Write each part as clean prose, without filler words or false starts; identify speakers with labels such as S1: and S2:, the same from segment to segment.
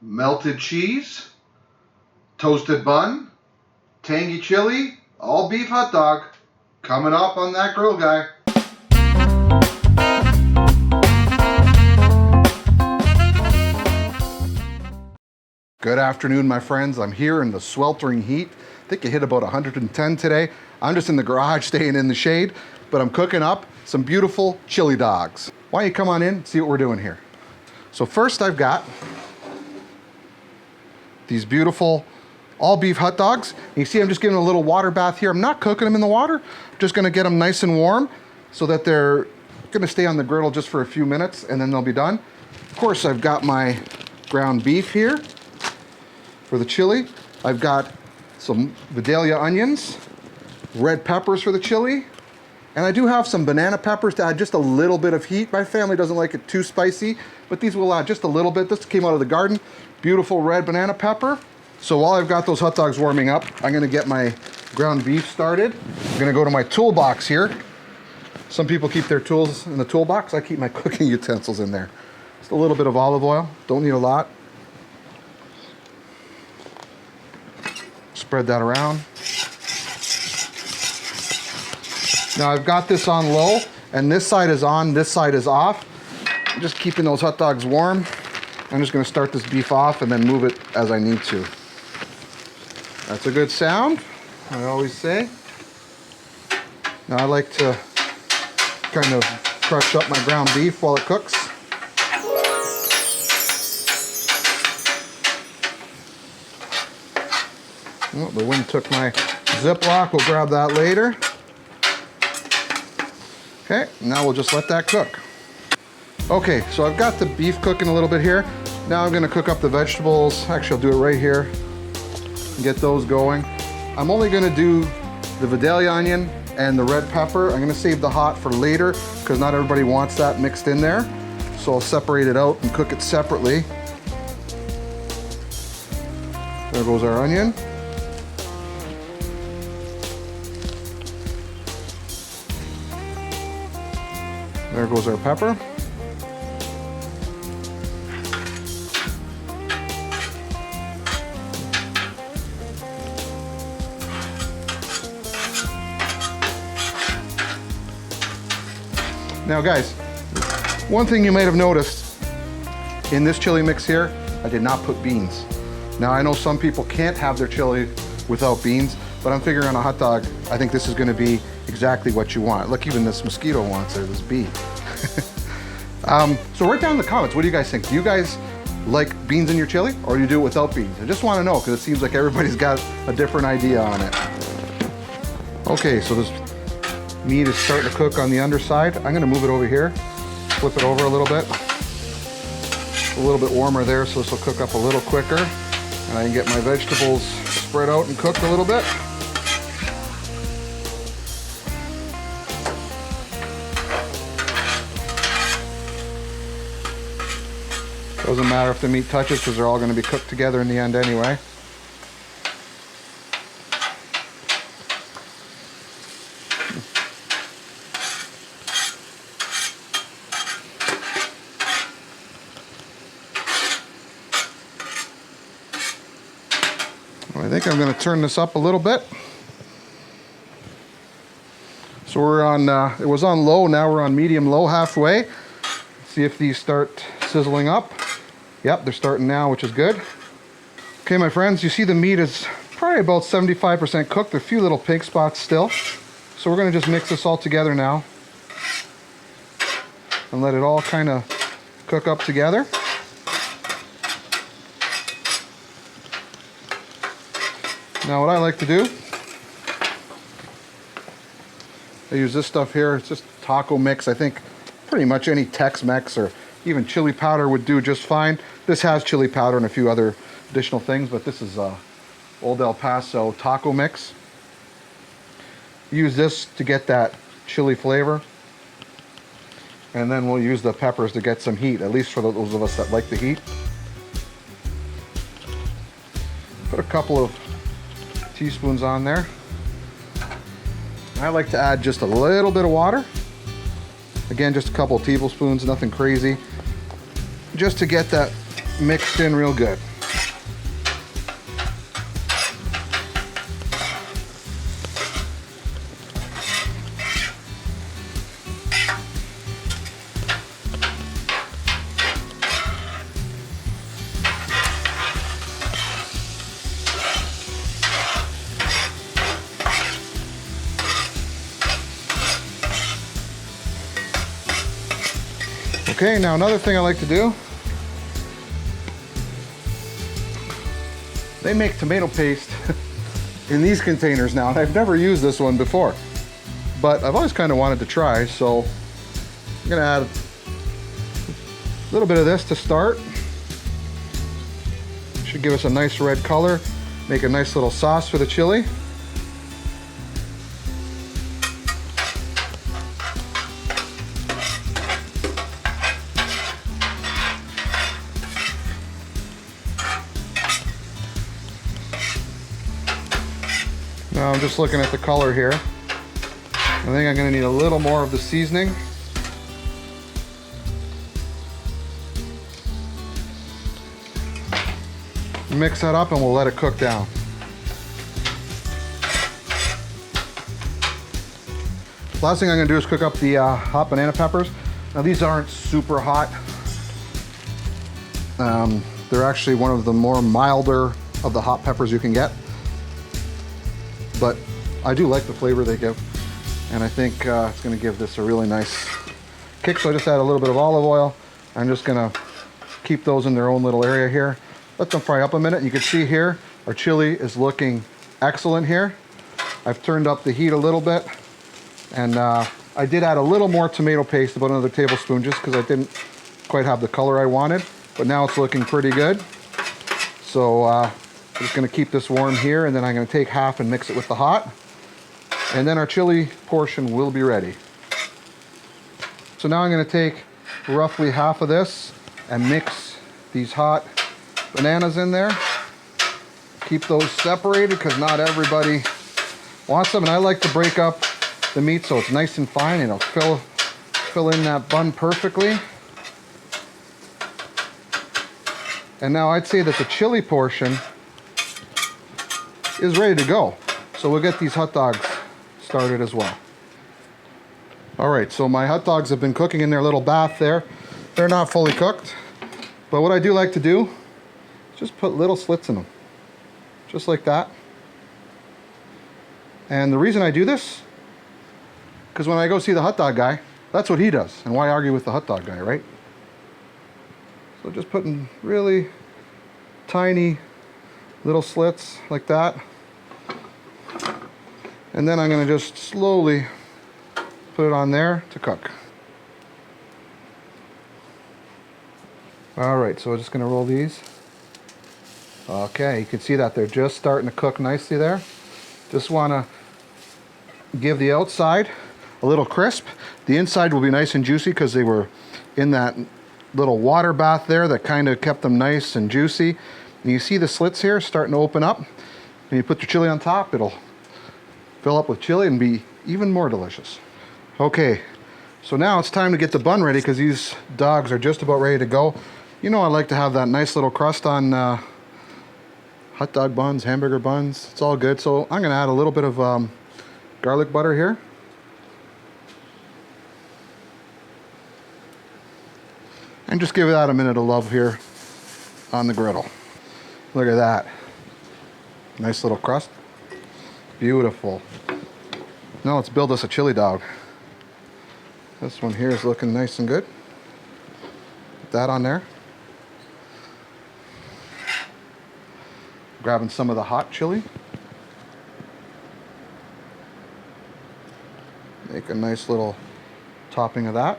S1: melted cheese, toasted bun, tangy chili, all beef hot dog. Coming up on that grill guy. Good afternoon, my friends. I'm here in the sweltering heat. I think it hit about 110 today. I'm just in the garage staying in the shade, but I'm cooking up some beautiful chili dogs. Why don't you come on in and see what we're doing here. So first I've got these beautiful all beef hot dogs. You see I'm just giving a little water bath here. I'm not cooking them in the water. I'm just gonna get them nice and warm so that they're gonna stay on the griddle just for a few minutes and then they'll be done. Of course, I've got my ground beef here for the chili. I've got some Vidalia onions, red peppers for the chili, and I do have some banana peppers to add just a little bit of heat. My family doesn't like it too spicy, but these will add just a little bit. This came out of the garden. Beautiful red banana pepper. So while I've got those hot dogs warming up, I'm gonna get my ground beef started. I'm gonna go to my toolbox here. Some people keep their tools in the toolbox. I keep my cooking utensils in there. Just a little bit of olive oil, don't need a lot. Spread that around. Now I've got this on low, and this side is on, this side is off. I'm just keeping those hot dogs warm. I'm just gonna start this beef off and then move it as I need to. That's a good sound, I always say. Now I like to kind of crush up my ground beef while it cooks. Oh, the wind took my Ziploc, we'll grab that later. Okay, now we'll just let that cook. Okay, so I've got the beef cooking a little bit here. Now I'm gonna cook up the vegetables. Actually, I'll do it right here. Get those going. I'm only gonna do the Vidalia onion and the red pepper. I'm gonna save the hot for later because not everybody wants that mixed in there. So I'll separate it out and cook it separately. There goes our onion. There goes our pepper. Now guys, one thing you might have noticed in this chili mix here, I did not put beans. Now I know some people can't have their chili without beans, but I'm figuring on a hot dog, I think this is gonna be exactly what you want. Look, even this mosquito wants it, this bee. So write down in the comments, what do you guys think? Do you guys like beans in your chili or do you do it without beans? I just wanna know because it seems like everybody's got a different idea on it. Okay, so this meat is starting to cook on the underside. I'm gonna move it over here, flip it over a little bit. A little bit warmer there, so this will cook up a little quicker. And I can get my vegetables spread out and cooked a little bit. Doesn't matter if the meat touches because they're all gonna be cooked together in the end anyway. I think I'm going to turn this up a little bit. So we're on, it was on low, now we're on medium-low halfway. See if these start sizzling up. Yep, they're starting now, which is good. Okay, my friends, you see the meat is probably about 75% cooked. There are a few little pink spots still. So we're going to just mix this all together now and let it all kind of cook up together. Now what I like to do, I use this stuff here. It's just taco mix. I think pretty much any Tex-Mex or even chili powder would do just fine. This has chili powder and a few other additional things, but this is Old El Paso taco mix. Use this to get that chili flavor. And then we'll use the peppers to get some heat, at least for those of us that like the heat. Put a couple of teaspoons on there. I like to add just a little bit of water. Again, just a couple of tablespoons, nothing crazy. Just to get that mixed in real good. Okay, now another thing I like to do, they make tomato paste in these containers now, and I've never used this one before, but I've always kind of wanted to try, so I'm gonna add a little bit of this to start. Should give us a nice red color, make a nice little sauce for the chili. Now I'm just looking at the color here. I think I'm gonna need a little more of the seasoning. Mix that up and we'll let it cook down. Last thing I'm gonna do is cook up the hot banana peppers. Now these aren't super hot. They're actually one of the more milder of the hot peppers you can get. But I do like the flavor they give. And I think it's gonna give this a really nice kick. So I just add a little bit of olive oil. I'm just gonna keep those in their own little area here. Let them fry up a minute. You can see here, our chili is looking excellent here. I've turned up the heat a little bit. And I did add a little more tomato paste, about another tablespoon, just because I didn't quite have the color I wanted. But now it's looking pretty good. So I'm just gonna keep this warm here, and then I'm gonna take half and mix it with the hot. And then our chili portion will be ready. So now I'm gonna take roughly half of this and mix these hot bananas in there. Keep those separated because not everybody wants them, and I like to break up the meat so it's nice and fine and it'll fill in that bun perfectly. And now I'd say that the chili portion is ready to go. So we'll get these hot dogs started as well. All right, so my hot dogs have been cooking in their little bath there. They're not fully cooked, but what I do like to do, just put little slits in them, just like that. And the reason I do this, because when I go see the hot dog guy, that's what he does. And why argue with the hot dog guy, right? So just putting really tiny little slits like that. And then I'm gonna just slowly put it on there to cook. All right, so we're just gonna roll these. Okay, you can see that they're just starting to cook nicely there. Just wanna give the outside a little crisp. The inside will be nice and juicy because they were in that little water bath there that kind of kept them nice and juicy. And you see the slits here starting to open up. And you put your chili on top, it'll fill up with chili and be even more delicious. Okay, so now it's time to get the bun ready because these dogs are just about ready to go. You know I like to have that nice little crust on hot dog buns, hamburger buns. It's all good. So I'm gonna add a little bit of garlic butter here. And just give that a minute of love here on the griddle. Look at that. Nice little crust. Beautiful. Now let's build us a chili dog. This one here is looking nice and good. Put that on there. Grabbing some of the hot chili. Make a nice little topping of that.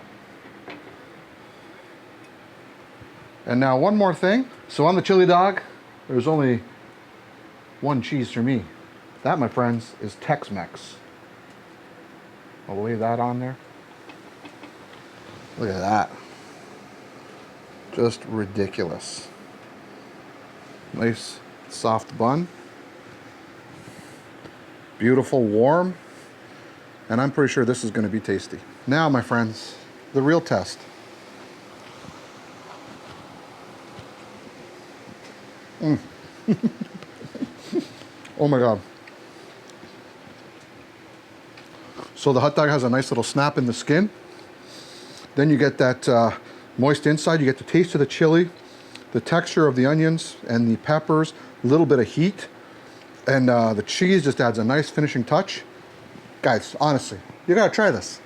S1: And now one more thing. So on the chili dog, there's only one cheese for me. That, my friends, is Tex-Mex. I'll leave that on there. Look at that. Just ridiculous. Nice soft bun. Beautiful, warm. And I'm pretty sure this is going to be tasty. Now, my friends, the real test. Oh my God. So the hot dog has a nice little snap in the skin. Then you get that moist inside. You get the taste of the chili, the texture of the onions and the peppers, a little bit of heat. And the cheese just adds a nice finishing touch. Guys, honestly, you gotta try this.